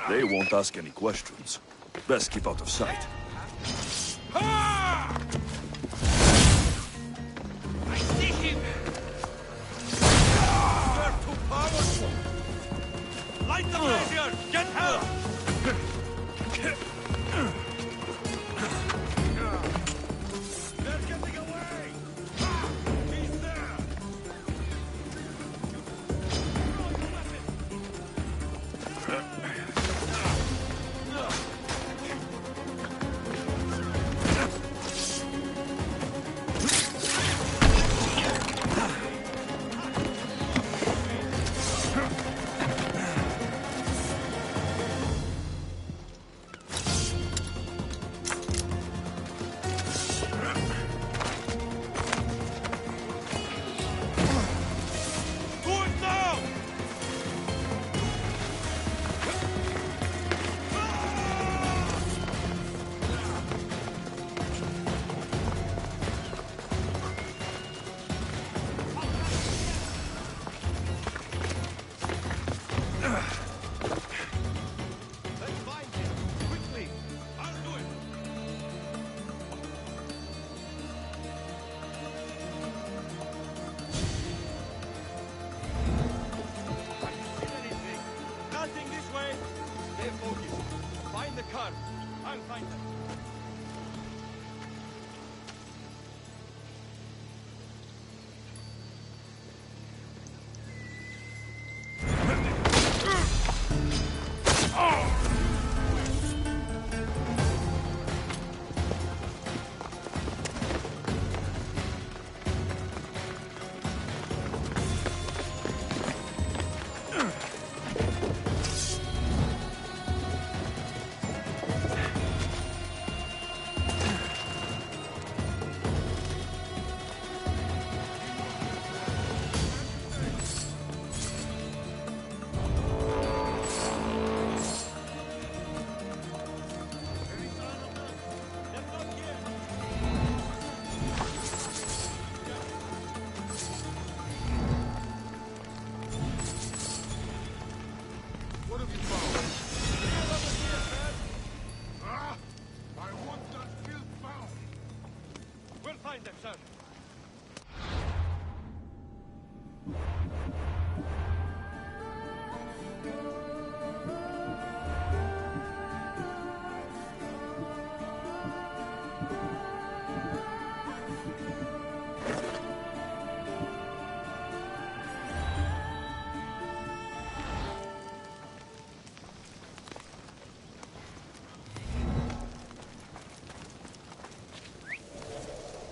They won't ask any questions. Best keep out of sight. I see him! You're too powerful! Light the brazier! Get help! They're getting away! He's there! I'll find them.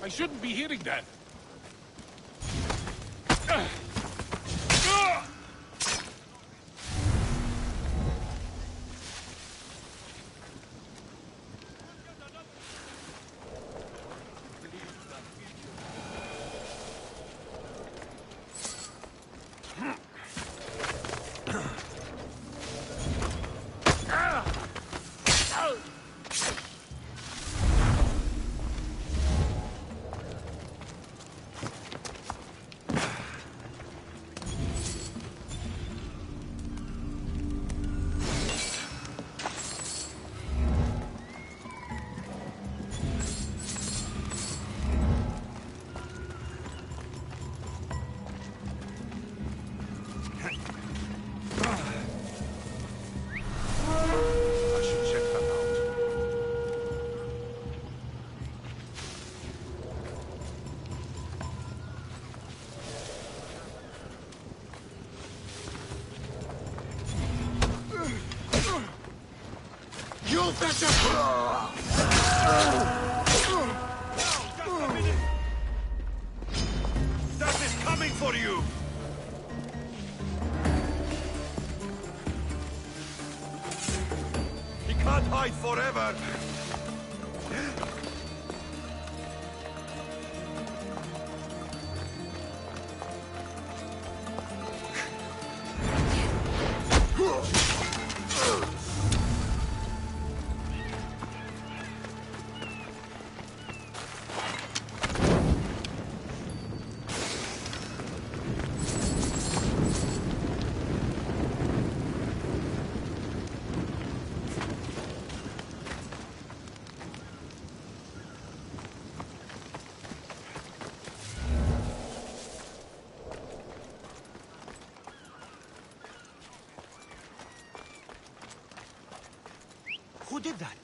I shouldn't be hearing that. You betcha! Death is coming for you! He can't hide forever! Who did that?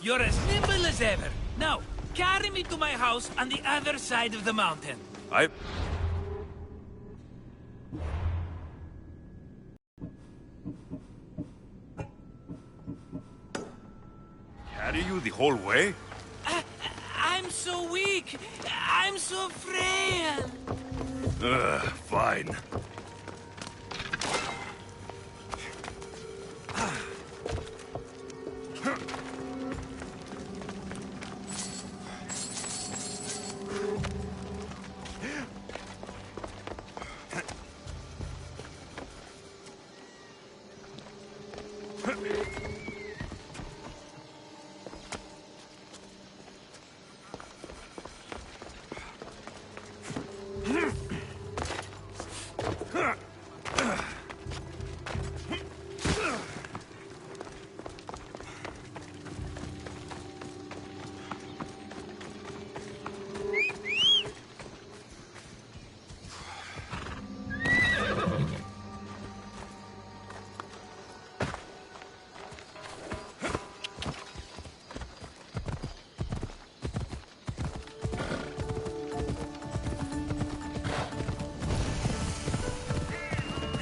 You're as nimble as ever. Now, carry me to my house on the other side of the mountain. Carry you the whole way? I'm so weak. I'm so frail. Fine.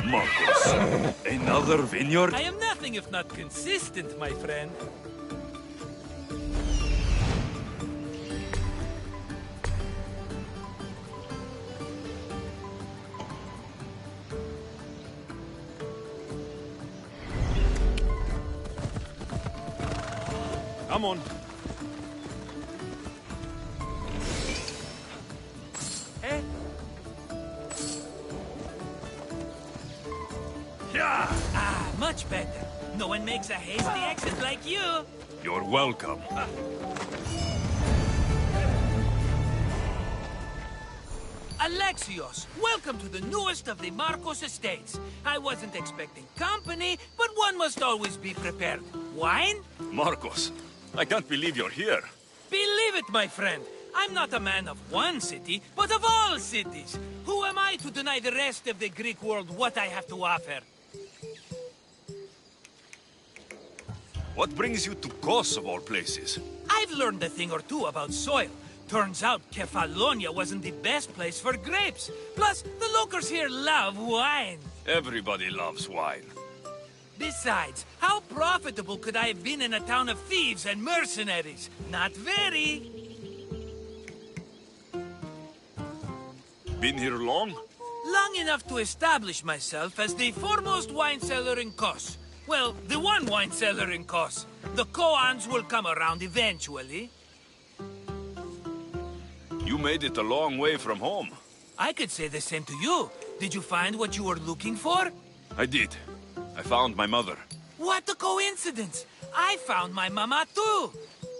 Marcos, another vineyard? I am nothing if not consistent, my friend. Come on. Eh? Yeah! Ah, much better. No one makes a hasty exit like you. You're welcome. Alexios, welcome to the newest of the Marcos estates. I wasn't expecting company, but one must always be prepared. Wine? Marcos, I can't believe you're here. Believe it, my friend. I'm not a man of one city, but of all cities. Who am I to deny the rest of the Greek world what I have to offer? What brings you to Kos, of all places? I've learned a thing or two about soil. Turns out Kefalonia wasn't the best place for grapes. Plus, the locals here love wine. Everybody loves wine. Besides, how profitable could I have been in a town of thieves and mercenaries? Not very. Been here long? Long enough to establish myself as the foremost wine seller in Kos. Well, the one wine cellar in Kos. The koans will come around eventually. You made it a long way from home. I could say the same to you. Did you find what you were looking for? I did. I found my mother. What a coincidence! I found my mama too!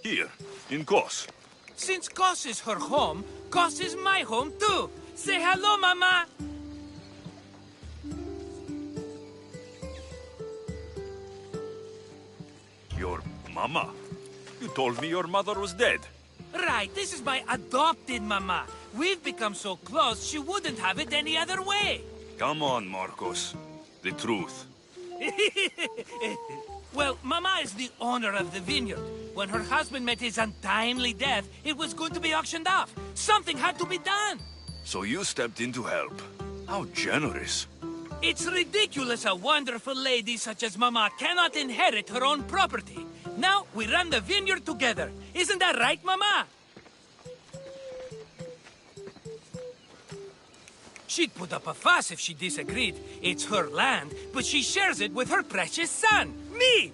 Here, in Kos. Since Kos is her home, Kos is my home too! Say hello, mama! Your mama? You told me your mother was dead. Right, this is my adopted mama. We've become so close, she wouldn't have it any other way. Come on, Marcos. The truth. Well, Mama is the owner of the vineyard. When her husband met his untimely death, it was going to be auctioned off. Something had to be done. So you stepped in to help. How generous. It's ridiculous a wonderful lady such as Mama cannot inherit her own property. Now we run the vineyard together. Isn't that right, Mama? She'd put up a fuss if she disagreed. It's her land, but she shares it with her precious son, me!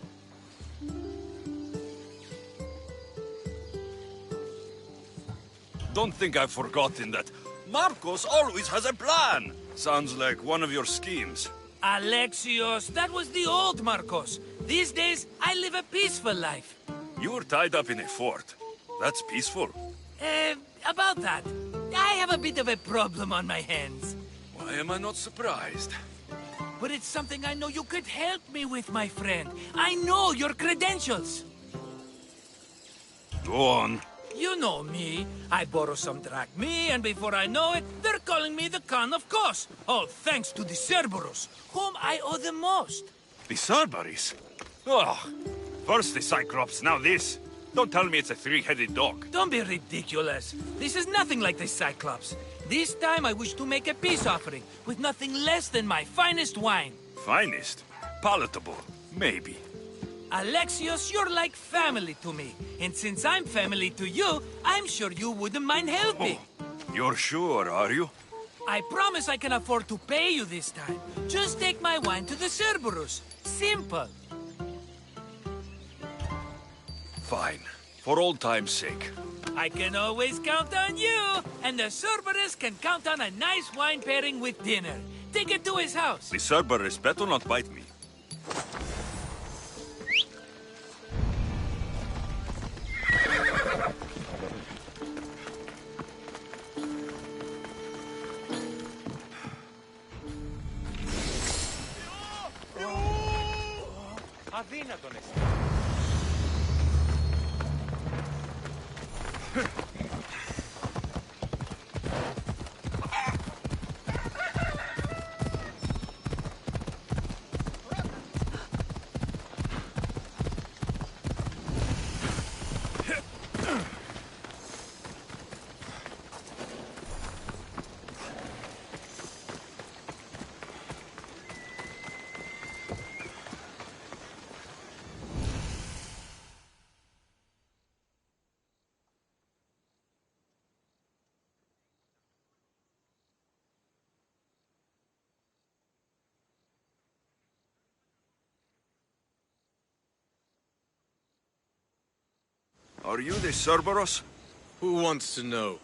Don't think I've forgotten that. Marcos always has a plan. Sounds like one of your schemes. Alexios, that was the old Marcos. These days, I live a peaceful life. You were tied up in a fort. That's peaceful. About that. I have a bit of a problem on my hands. Why am I not surprised? But it's something I know you could help me with, my friend. I know your credentials. Go on. You know me. I borrow some drachmi, and before I know it, they're calling me the Khan of Kos. All thanks to the Cerberus, whom I owe the most. The Cerberus? Oh, first the Cyclops, now this. Don't tell me it's a three-headed dog. Don't be ridiculous. This is nothing like the Cyclops. This time I wish to make a peace offering with nothing less than my finest wine. Finest? Palatable? Maybe. Alexios, you're like family to me. And since I'm family to you, I'm sure you wouldn't mind helping. Oh, you're sure, are you? I promise I can afford to pay you this time. Just take my wine to the Cerberus. Simple. Fine. For old time's sake. I can always count on you. And the Cerberus can count on a nice wine pairing with dinner. Take it to his house. The Cerberus better not bite me. Αδύνατον εσύ. Are you the Cerberus? Who wants to know?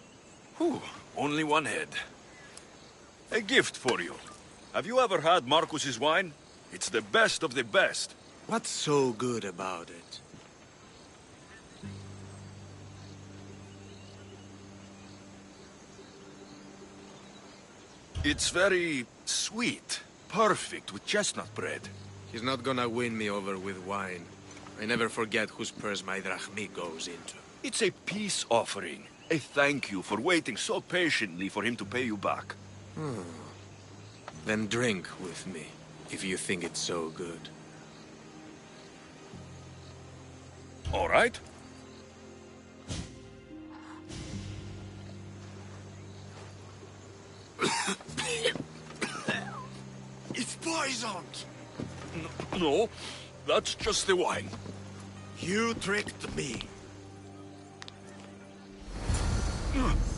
Whew, only one head. A gift for you. Have you ever had Marcus's wine? It's the best of the best. What's so good about it? It's very sweet. Perfect with chestnut bread. He's not gonna win me over with wine. I never forget whose purse my drachmi goes into. It's a peace offering. A thank you for waiting so patiently for him to pay you back. Then drink with me, if you think it's so good. All right. It's poisoned! No, that's just the wine. You tricked me.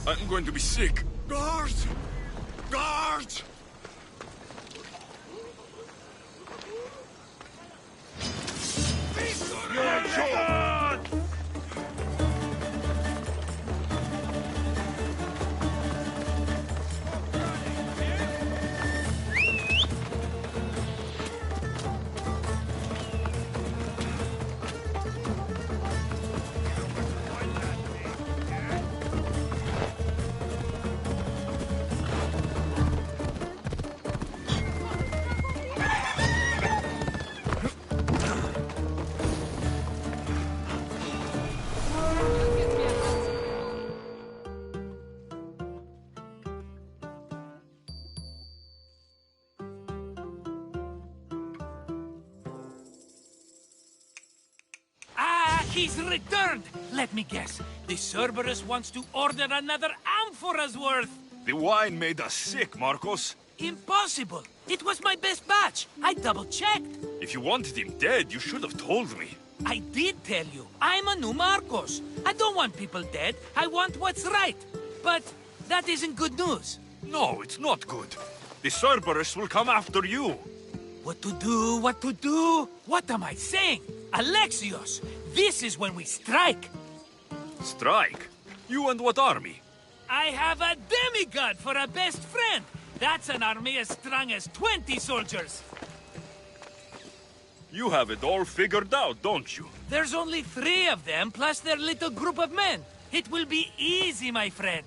I'm going to be sick. Guards! Guards! He's returned! Let me guess. The Cerberus wants to order another amphora's worth. The wine made us sick, Marcos. Impossible! It was my best batch. I double-checked. If you wanted him dead, you should have told me. I did tell you. I'm a new Marcos. I don't want people dead. I want what's right. But that isn't good news. No, it's not good. The Cerberus will come after you. What to do? What to do? What am I saying? Alexios, this is when we strike. Strike? You and what army? I have a demigod for a best friend. That's an army as strong as 20 soldiers. You have it all figured out, don't you? There's only 3 of them, plus their little group of men. It will be easy, my friend.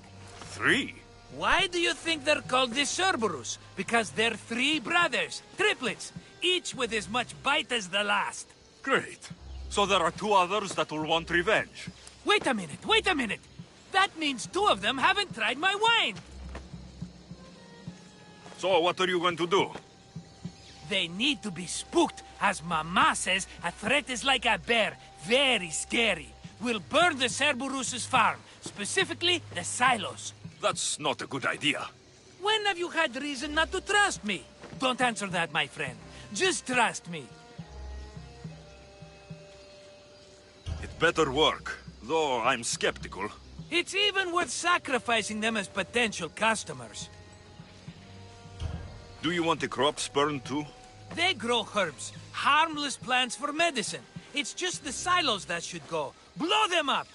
3? Why do you think they're called the Cerberus? Because they're 3 brothers, triplets, each with as much bite as the last. Great. So there are 2 others that will want revenge. Wait a minute, wait a minute! That means 2 of them haven't tried my wine! So what are you going to do? They need to be spooked. As Mama says, a threat is like a bear. Very scary. We'll burn the Cerberus's farm. Specifically, the silos. That's not a good idea. When have you had reason not to trust me? Don't answer that, my friend. Just trust me. It better work, though I'm skeptical. It's even worth sacrificing them as potential customers. Do you want the crops burned too? They grow herbs, harmless plants for medicine. It's just the silos that should go. Blow them up!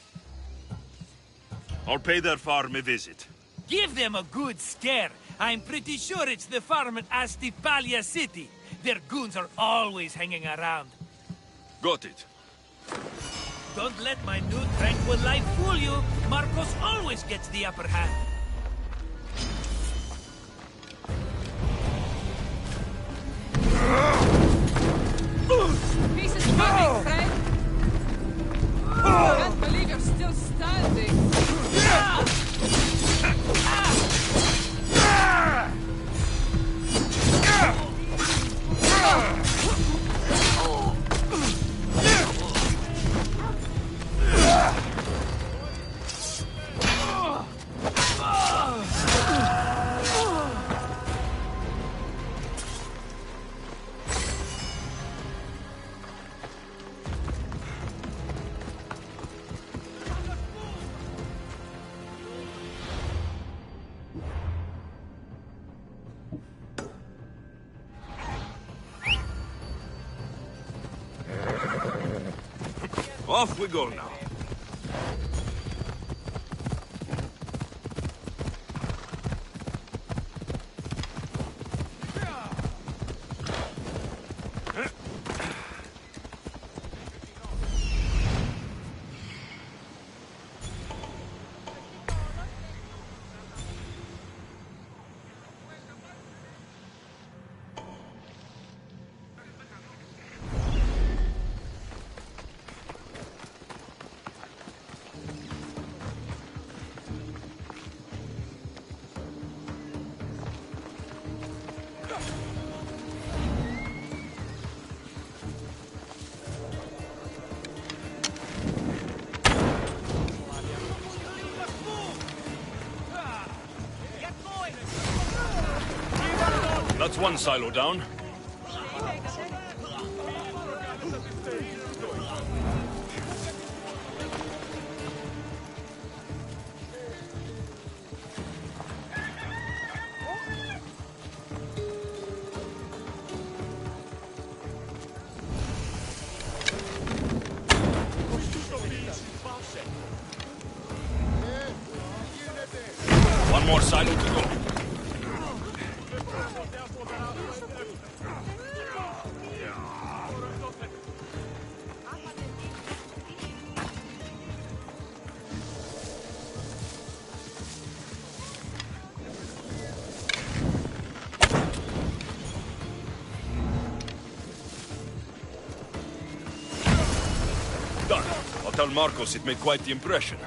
I'll pay their farm a visit. Give them a good scare. I'm pretty sure it's the farm at Astipalia City. Their goons are always hanging around. Got it. Don't let my new tranquil life fool you. Marcos always gets the upper hand. Peace is coming, friend. I can't believe you're still standing. Off we go now. That's one silo down. One more silo to go. Done. I'll tell Marcos it made quite the impression.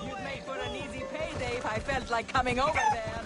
You'd make for an easy I felt like coming over there.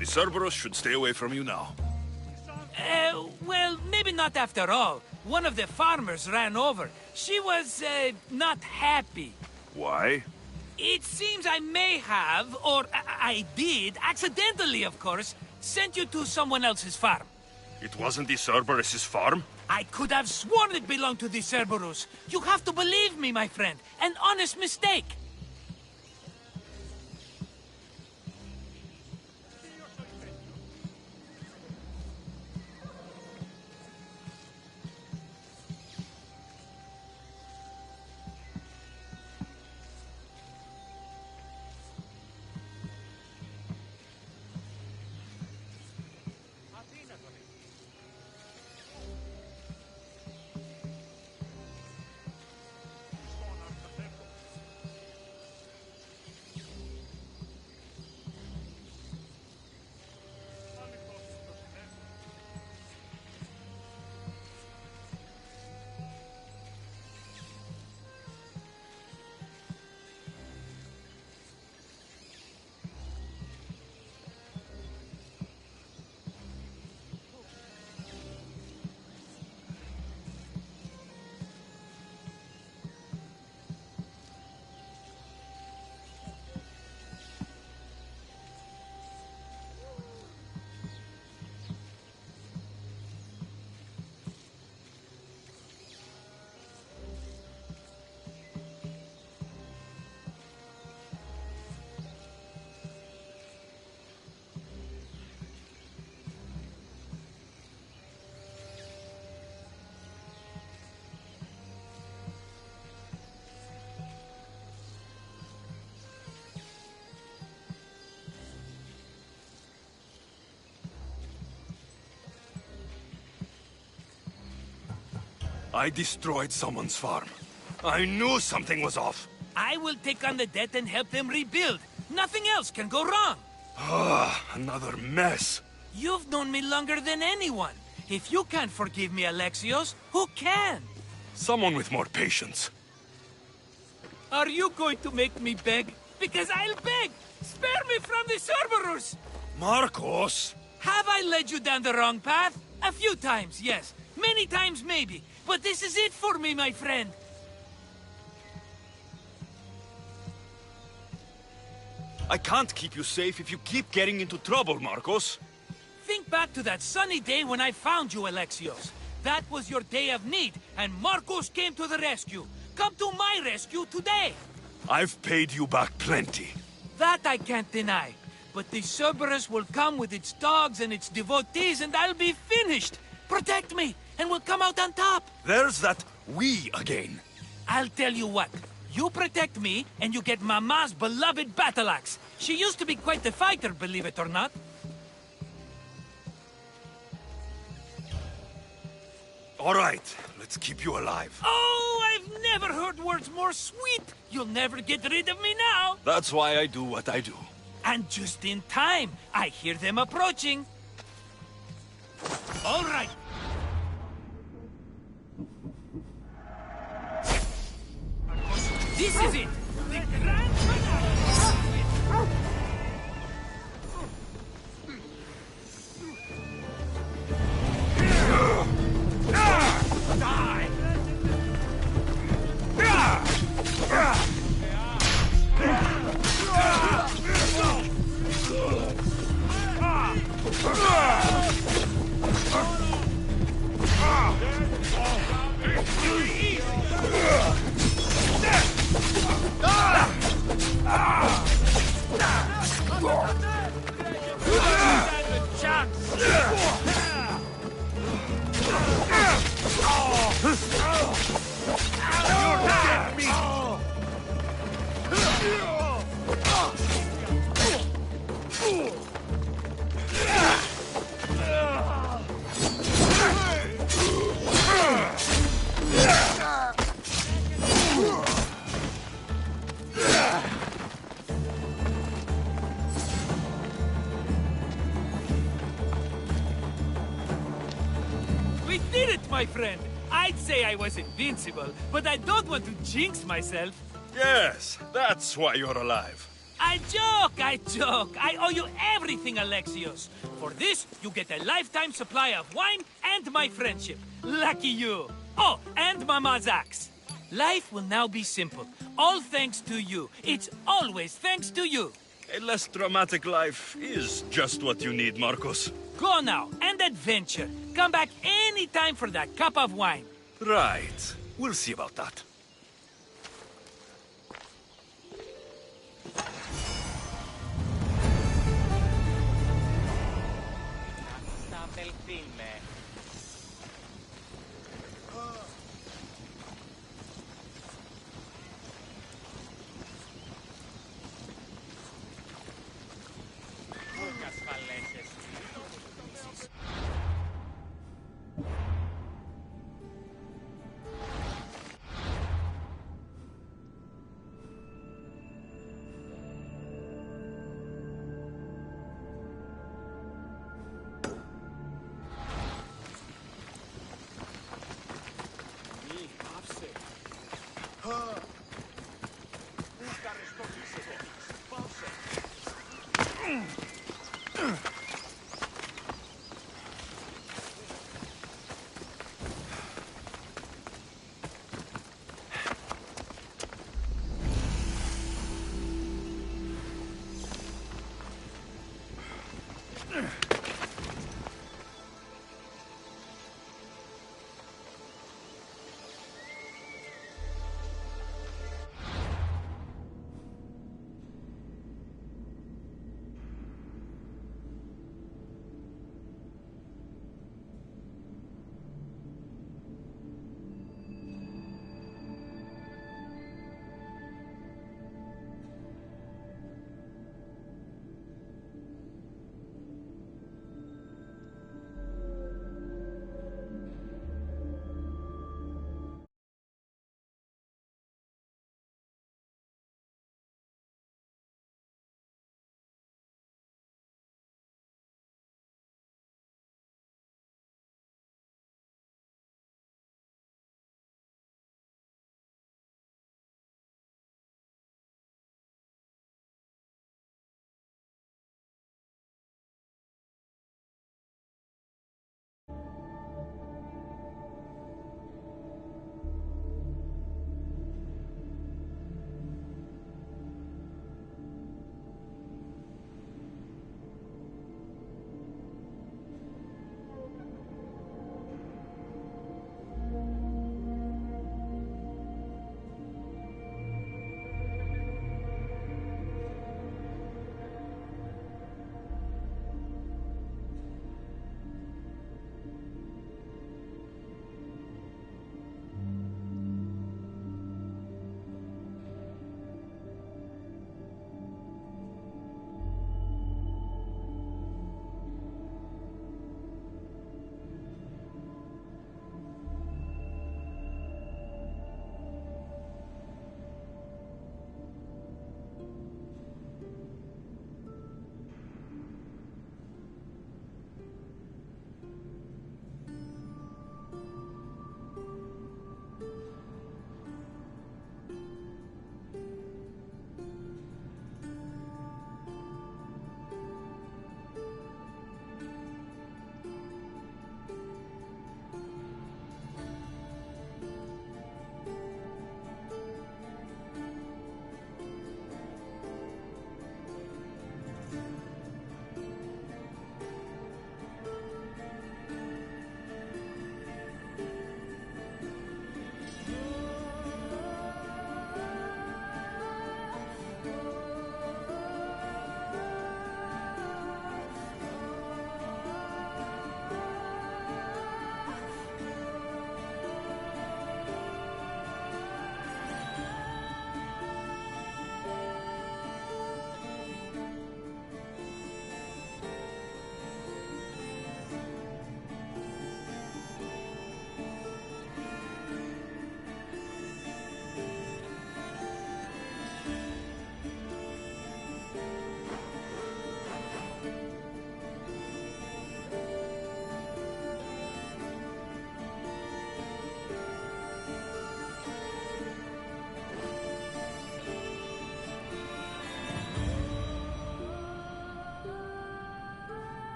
The Cerberus should stay away from you now. Well, maybe not after all. One of the farmers ran over. She was, not happy. Why? It seems I may have, or I did, accidentally of course, sent you to someone else's farm. It wasn't the Cerberus's farm? I could have sworn it belonged to the Cerberus. You have to believe me, my friend. An honest mistake. I destroyed someone's farm. I knew something was off. I will take on the debt and help them rebuild. Nothing else can go wrong. Another mess. You've known me longer than anyone. If you can't forgive me, Alexios, who can? Someone with more patience. Are you going to make me beg? Because I'll beg! Spare me from the Cerberus! Marcos! Have I led you down the wrong path? A few times, yes. Many times, maybe. But this is it for me, my friend. I can't keep you safe if you keep getting into trouble, Marcos. Think back to that sunny day when I found you, Alexios. That was your day of need, and Marcos came to the rescue. Come to my rescue today. I've paid you back plenty. That I can't deny. But the Cerberus will come with its dogs and its devotees, and I'll be finished. Protect me, and we'll come out on top. There's that we again. I'll tell you what. You protect me, and you get Mama's beloved battle axe. She used to be quite the fighter, believe it or not. All right, let's keep you alive. Oh, I've I've never heard words more sweet! You'll never get rid of me now! That's why I do what I do. And just in time, I hear them approaching. All right. This is it! The grand finale! We did it, my friend! I'd say I was invincible, but I don't want to jinx myself. Yes, that's why you're alive. I joke, I joke. I owe you everything, Alexios. For this, you get a lifetime supply of wine and my friendship. Lucky you. Oh, and Mama's axe. Life will now be simple. All thanks to you. It's always thanks to you. A less dramatic life is just what you need, Marcos. Go now, and adventure. Come back anytime for that cup of wine. Right. We'll see about that.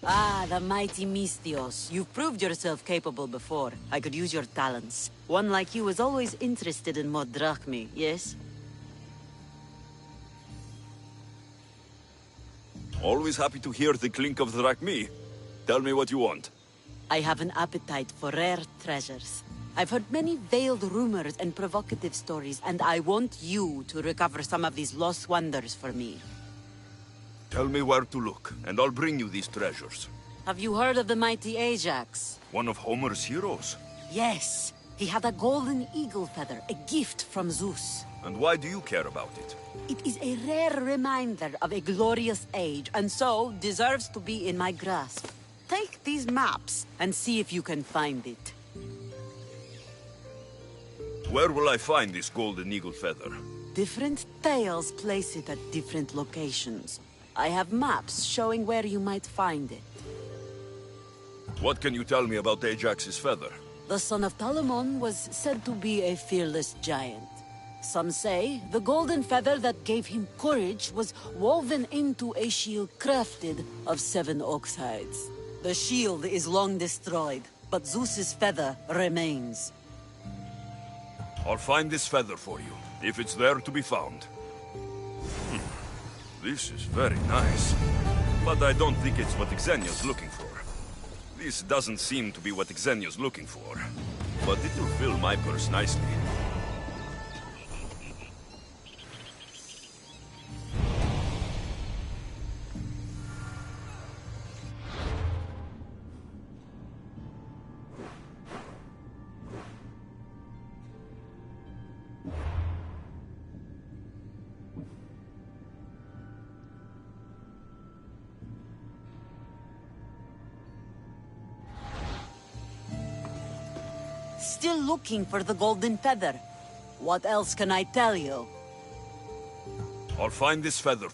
Ah, the mighty Mistios. You've proved yourself capable before. I could use your talents. One like you is always interested in more drachmi, yes? Always happy to hear the clink of the drachmi. Tell me what you want. I have an appetite for rare treasures. I've heard many veiled rumors and provocative stories, and I want you to recover some of these lost wonders for me. Tell me where to look, and I'll bring you these treasures. Have you heard of the mighty Ajax? One of Homer's heroes? Yes. He had a golden eagle feather, a gift from Zeus. And why do you care about it? It is a rare reminder of a glorious age, and so deserves to be in my grasp. Take these maps and see if you can find it. Where will I find this golden eagle feather? Different tales place it at different locations. I have maps showing where you might find it. What can you tell me about Ajax's feather? The son of Telamon was said to be a fearless giant. Some say the golden feather that gave him courage was woven into a shield crafted of 7 ox hides. The shield is long destroyed, but Zeus's feather remains. I'll find this feather for you, if it's there to be found. This is very nice. But I don't think it's what Xenia's looking for. This doesn't seem to be what Xenia's looking for. But it'll fill my purse nicely. Still looking for the golden feather. What else can I tell you? I'll find this feather.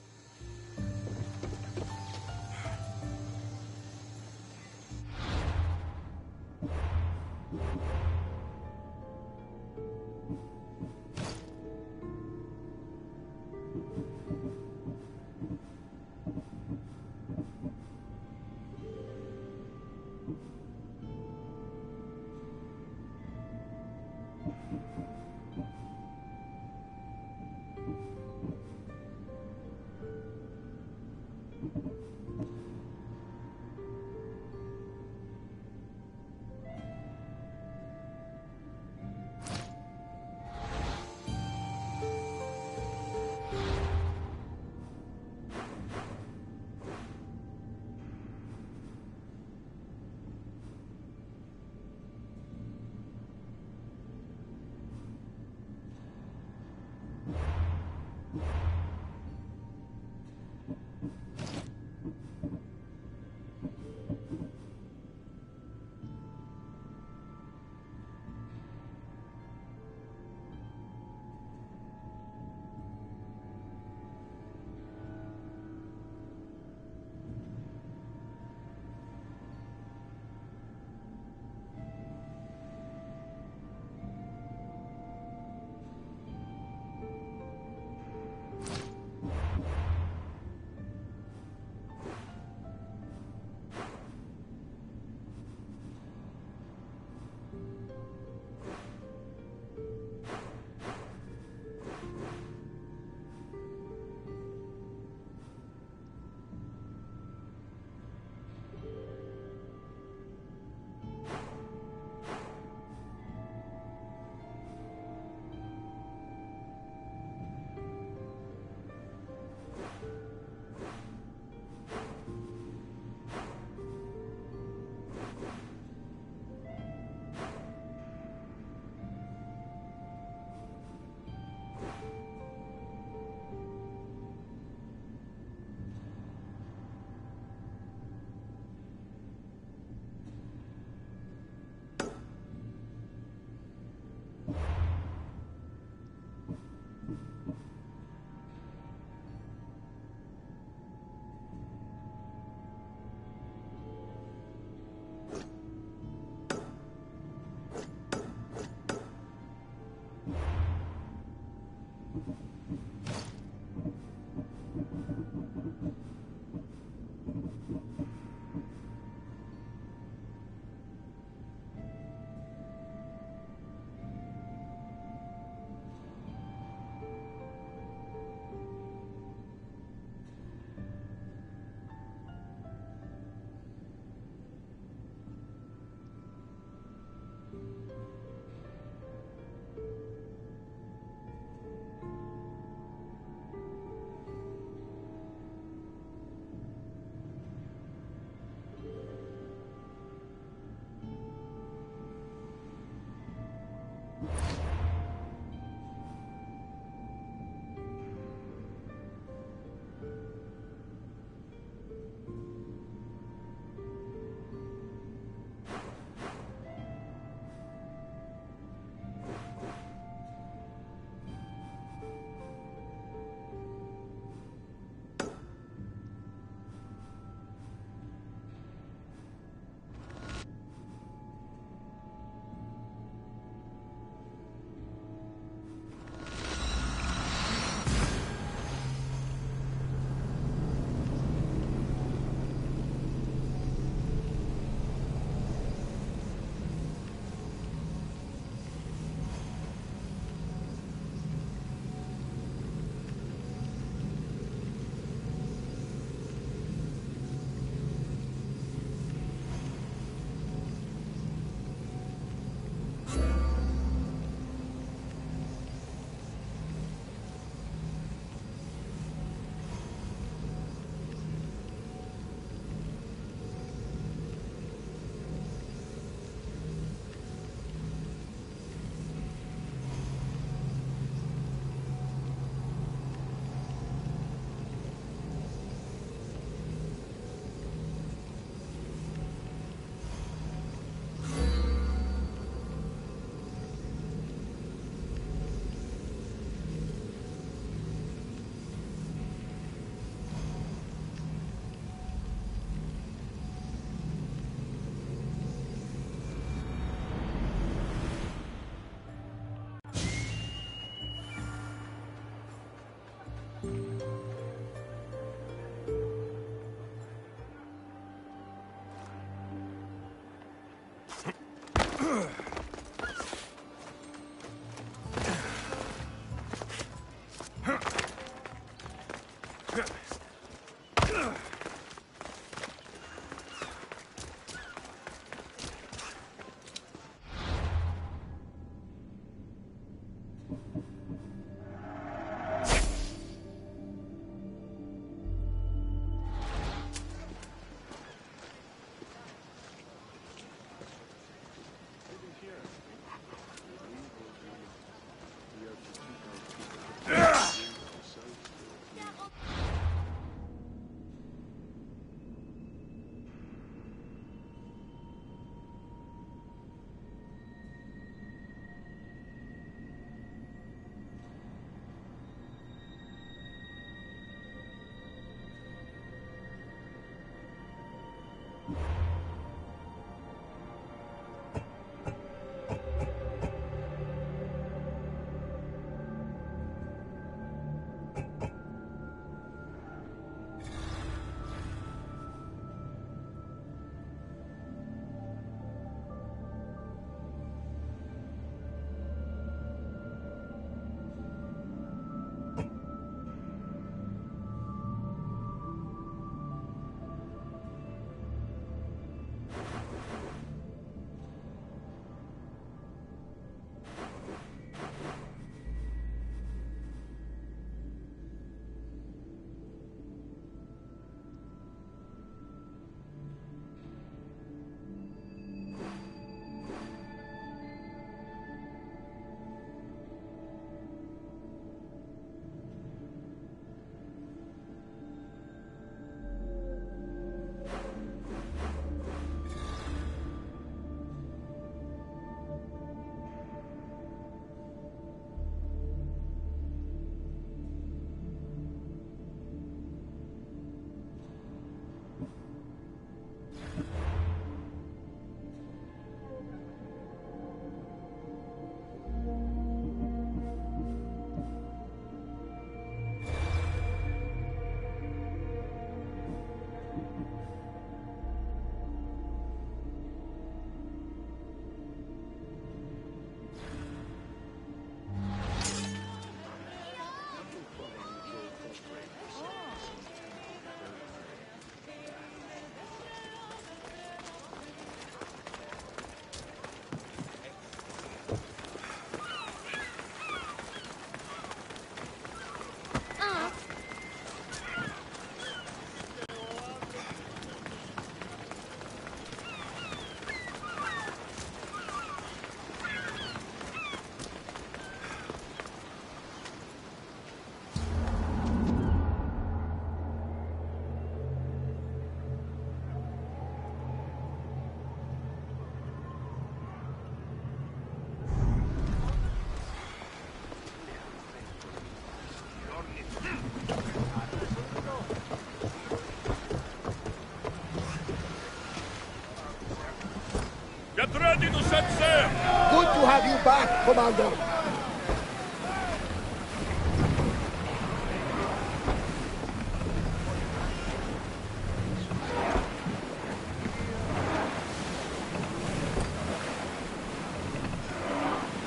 ready to set sail! Good to have you back, Commander.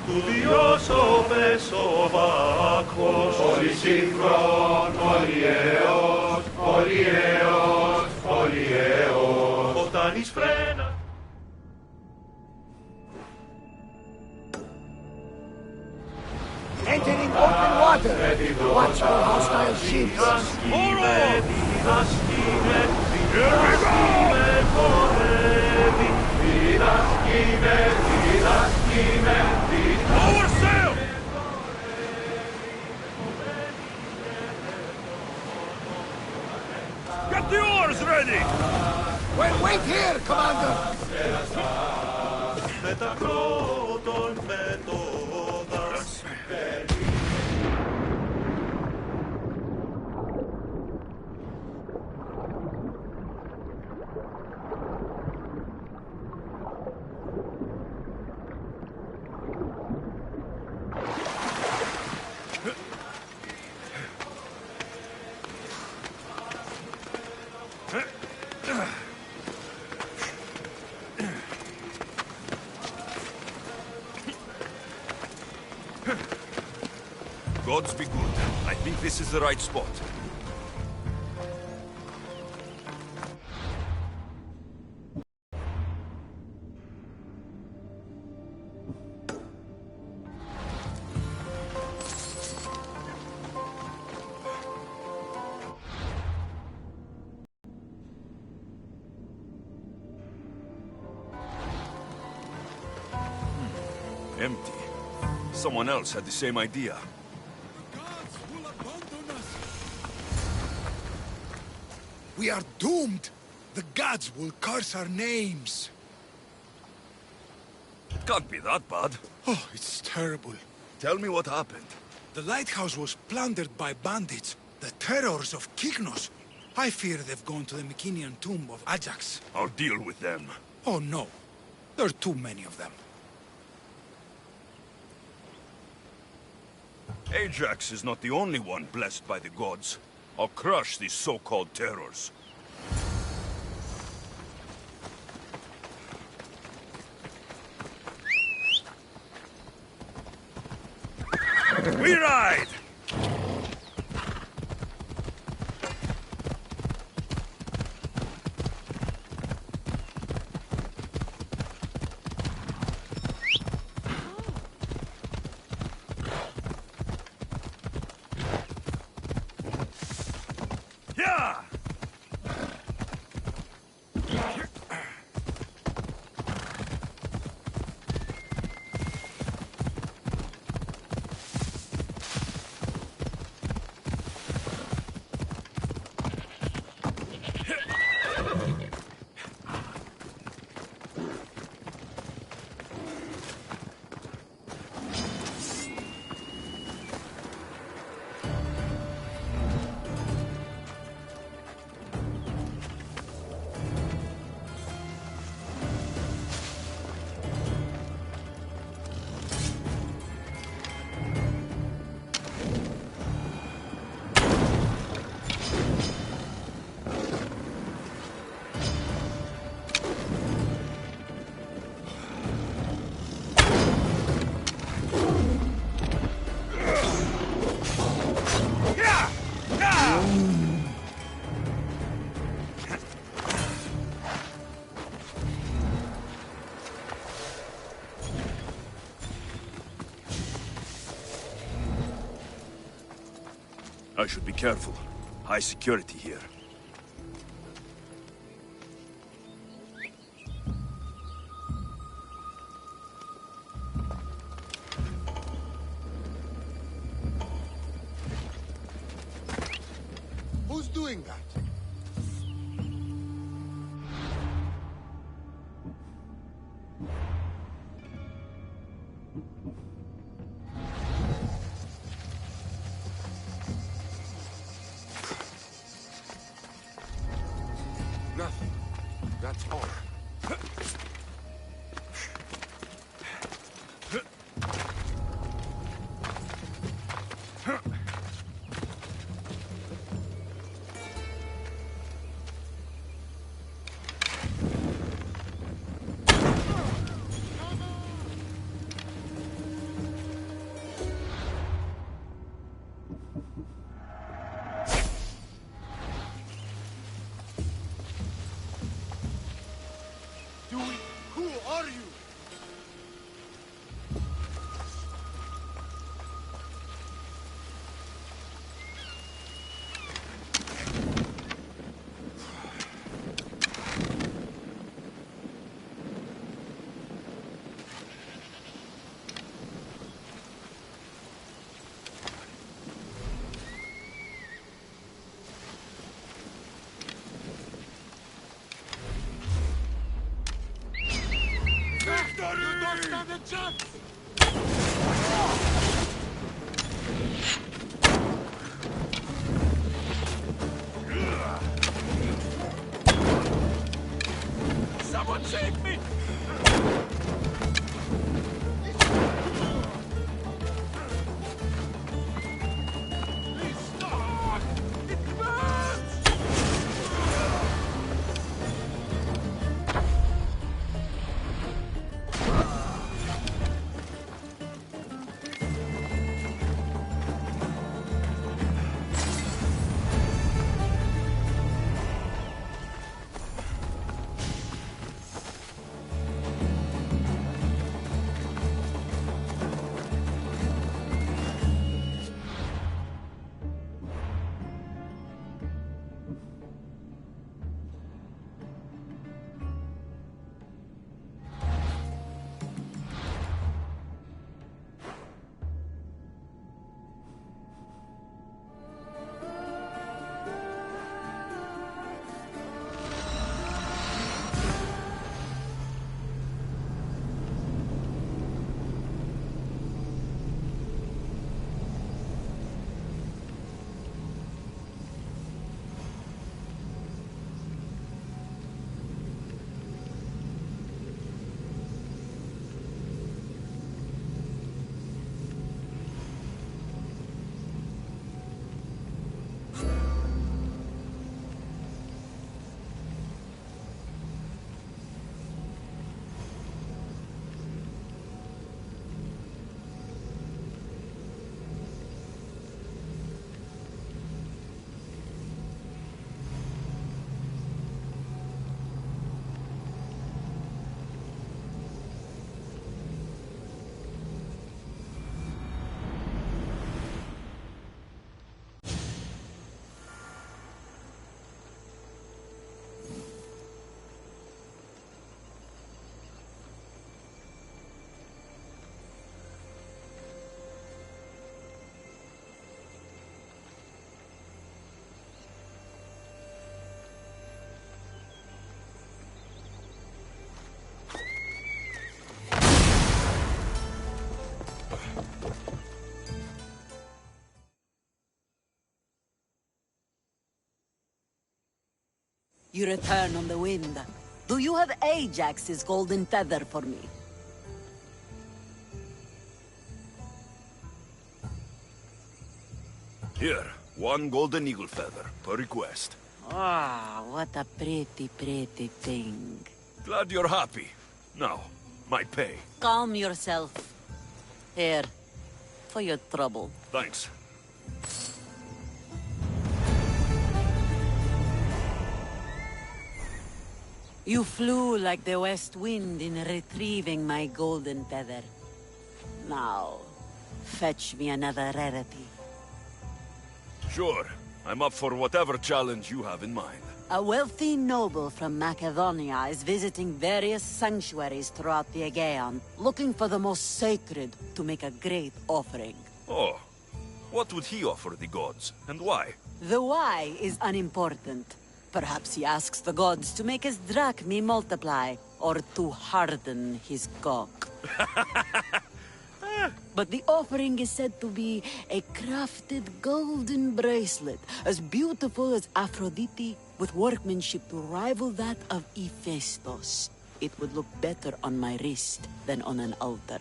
Του διώσω πέσω βάκος, όλοι σύγχρον, όλοι έως, όλοι έως, όλοι έως. Όταν εις φρένα... Entering open water. Watch for hostile ships. Lower sail! Get the oars ready! Wait here, Commander. Με τα πρώτον με το δας. Gods be good. I think this is the right spot. Empty. Someone else had the same idea. We are doomed. The gods will curse our names. It can't be that bad. Oh, it's terrible. Tell me what happened. The lighthouse was plundered by bandits, the terrors of Kyknos. I fear they've gone to the Mycenian tomb of Ajax. I'll deal with them. Oh no, there are too many of them. Ajax is not the only one blessed by the gods. I'll crush these so-called terrors. We ride! Yeah! I should be careful. High security here. Who's doing that? Nothing. That's all. stand a chance! Someone save me! Please stop! It burns! You return on the wind. Do you have Ajax's golden feather for me? Here, one golden eagle feather, per request. Ah, what a pretty, pretty thing. Glad you're happy. Now, my pay. Calm yourself. Here, for your trouble. Thanks. You flew like the west wind in retrieving my golden feather. Now, fetch me another rarity. Sure. I'm up for whatever challenge you have in mind. A wealthy noble from Macedonia is visiting various sanctuaries throughout the Aegean, looking for the most sacred to make a great offering. Oh. What would he offer the gods, and why? The why is unimportant. Perhaps he asks the gods to make his drachmi multiply, or to harden his cock. But the offering is said to be a crafted golden bracelet, as beautiful as Aphrodite, with workmanship to rival that of Hephaestus. It would look better on my wrist than on an altar.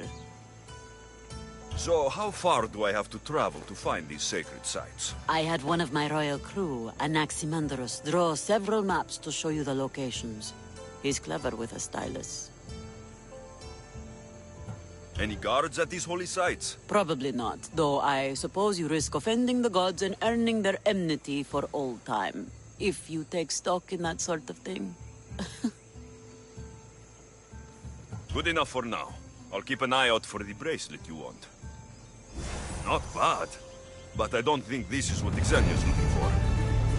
So, how far do I have to travel to find these sacred sites? I had one of my royal crew, Anaximandros, draw several maps to show you the locations. He's clever with a stylus. Any guards at these holy sites? Probably not, though I suppose you risk offending the gods and earning their enmity for all time. If you take stock in that sort of thing. Good enough for now. I'll keep an eye out for the bracelet you want. Not bad. But I don't think this is what Xenia's looking for.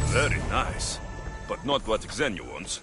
Very nice. But not what Xenia wants.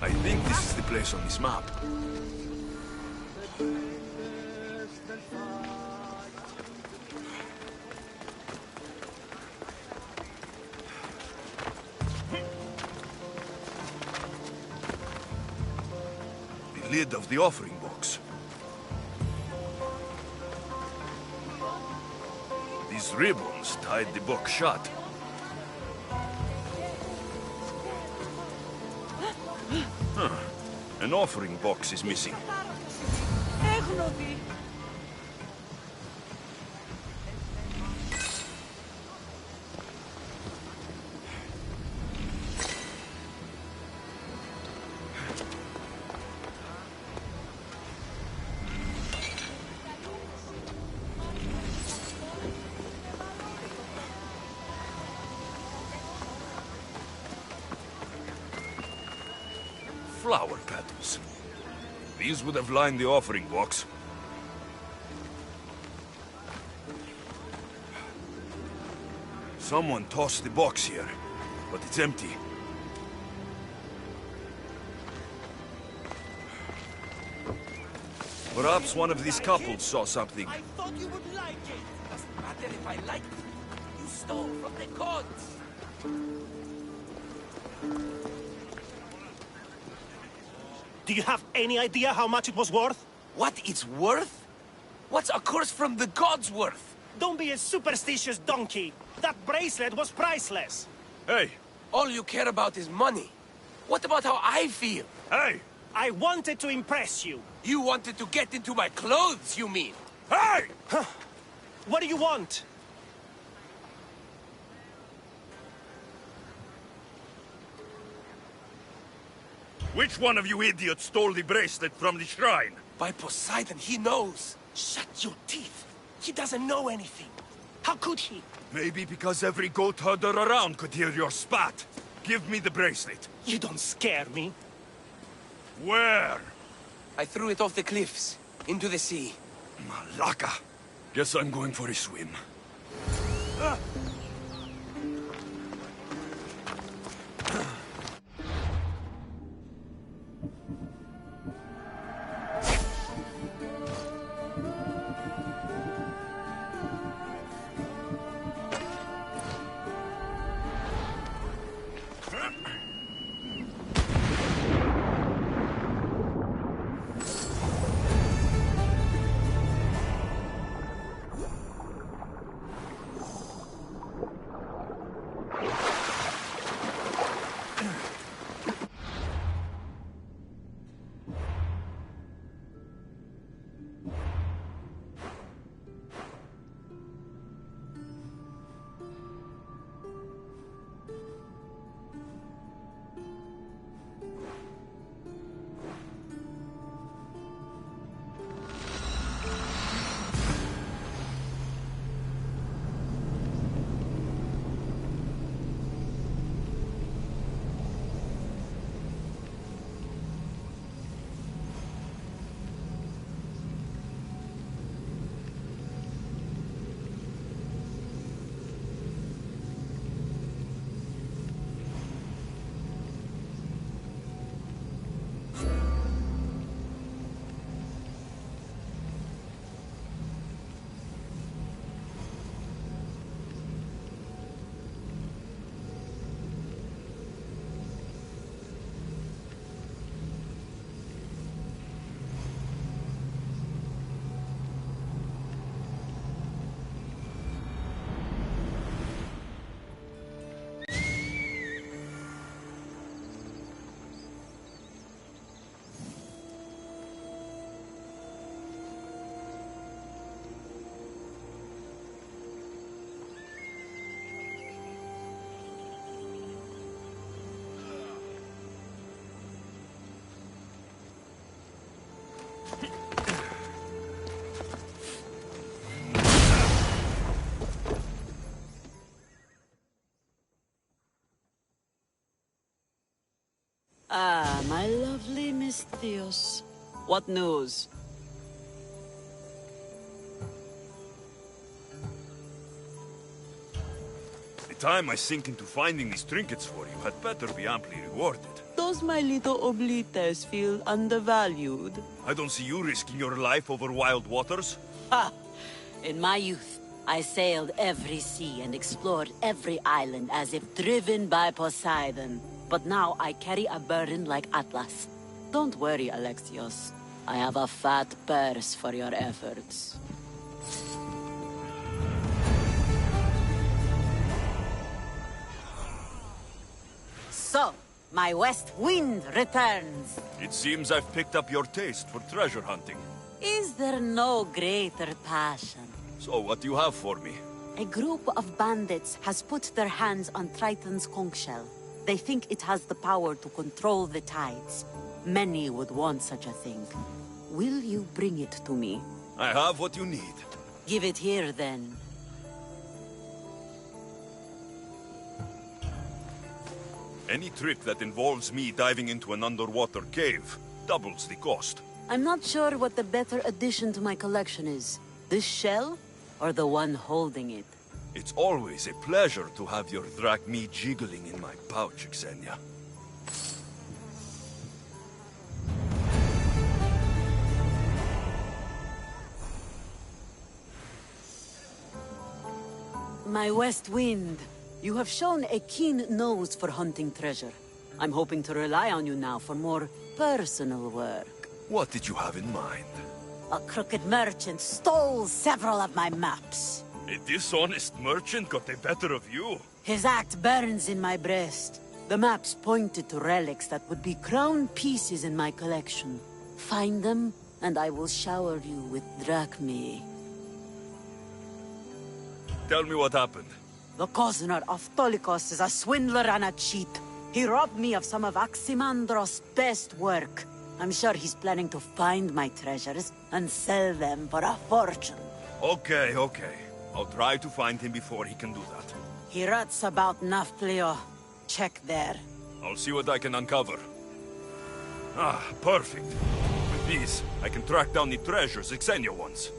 I think this is the place on this map. The lid of the offering box. These ribbons tied the box shut. An offering box is missing. Έγνωδη. Flower petals. These would have lined the offering box. Someone tossed the box here, but it's empty. Perhaps one of these couples saw something. I thought you would like it. Doesn't matter if I like it. You stole from the gods. Do you have any idea how much it was worth? What it's worth? What's a curse from the gods worth? Don't be a superstitious donkey. That bracelet was priceless. Hey! All you care about is money. What about how I feel? Hey! I wanted to impress you. You wanted to get into my clothes, you mean? Hey! What do you want? Which one of you idiots stole the bracelet from the shrine? By Poseidon, he knows. Shut your teeth. He doesn't know anything. How could he? Maybe because every goat herder around could hear your spat. Give me the bracelet. You don't scare me. Where? I threw it off the cliffs, into the sea. Malaka. Guess I'm going for a swim. Ah, my lovely Miss Theos. What news? The time I sink into finding these trinkets for you had better be amply rewarded. Don't Does my little oblites feel undervalued? I don't see you risking your life over wild waters. Ha! In my youth, I sailed every sea and explored every island as if driven by Poseidon. But now I carry a burden like Atlas. Don't worry, Alexios. I have a fat purse for your efforts. So, my west wind returns. It seems I've picked up your taste for treasure hunting. Is there no greater passion? So what do you have for me? A group of bandits has put their hands on Triton's conch shell. They think it has the power to control the tides. Many would want such a thing. Will you bring it to me? I have what you need. Give it here, then. Any trip that involves me diving into an underwater cave doubles the cost. I'm not sure what the better addition to my collection is. This shell, or the one holding it? It's always a pleasure to have your drachmi jiggling in my pouch, Xenia. My west wind. You have shown a keen nose for hunting treasure. I'm hoping to rely on you now for more personal work. What did you have in mind? A crooked merchant stole several of my maps. A dishonest merchant got the better of you? His act burns in my breast. The maps pointed to relics that would be crown pieces in my collection. Find them, and I will shower you with drachmi. Tell me what happened. The Coznor of Tolikos is a swindler and a cheat. He robbed me of some of Aximandros' best work. I'm sure he's planning to find my treasures and sell them for a fortune. Okay. I'll try to find him before he can do that. He rots about Nafplio. Check there. I'll see what I can uncover. Ah, perfect. With these, I can track down the treasures Xenia wants.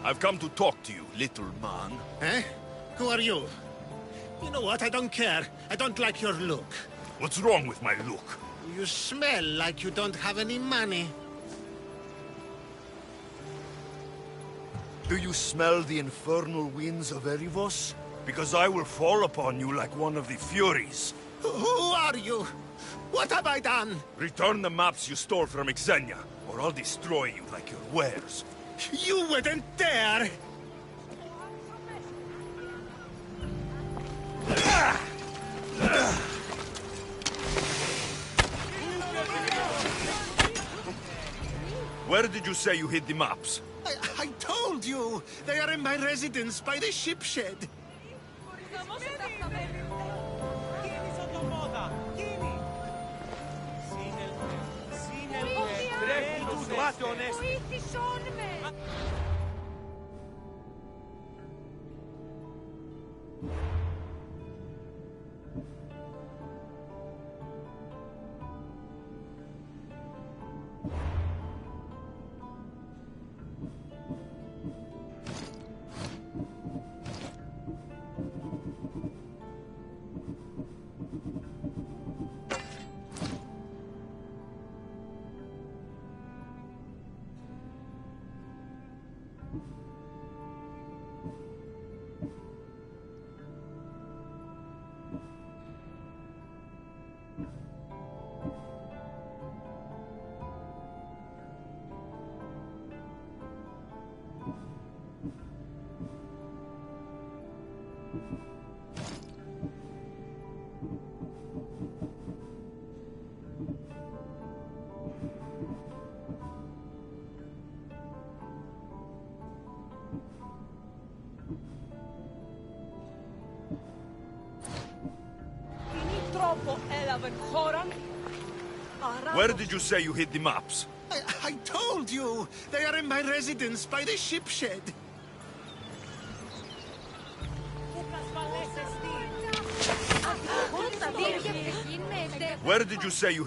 I've come to talk to you, little man. Eh? Who are you? You know what? I don't care. I don't like your look. What's wrong with my look? You smell like you don't have any money. Do you smell the infernal winds of Erivos? Because I will fall upon you like one of the Furies. Who are you? What have I done? Return the maps you stole from Xenia, or I'll destroy you like your wares. You wouldn't dare! Where did you say you hid the maps? I told you! They are in my residence by the ship shed. Where did you say you hid the maps? I told you! They are in my residence by the ship shed. Where did you say you...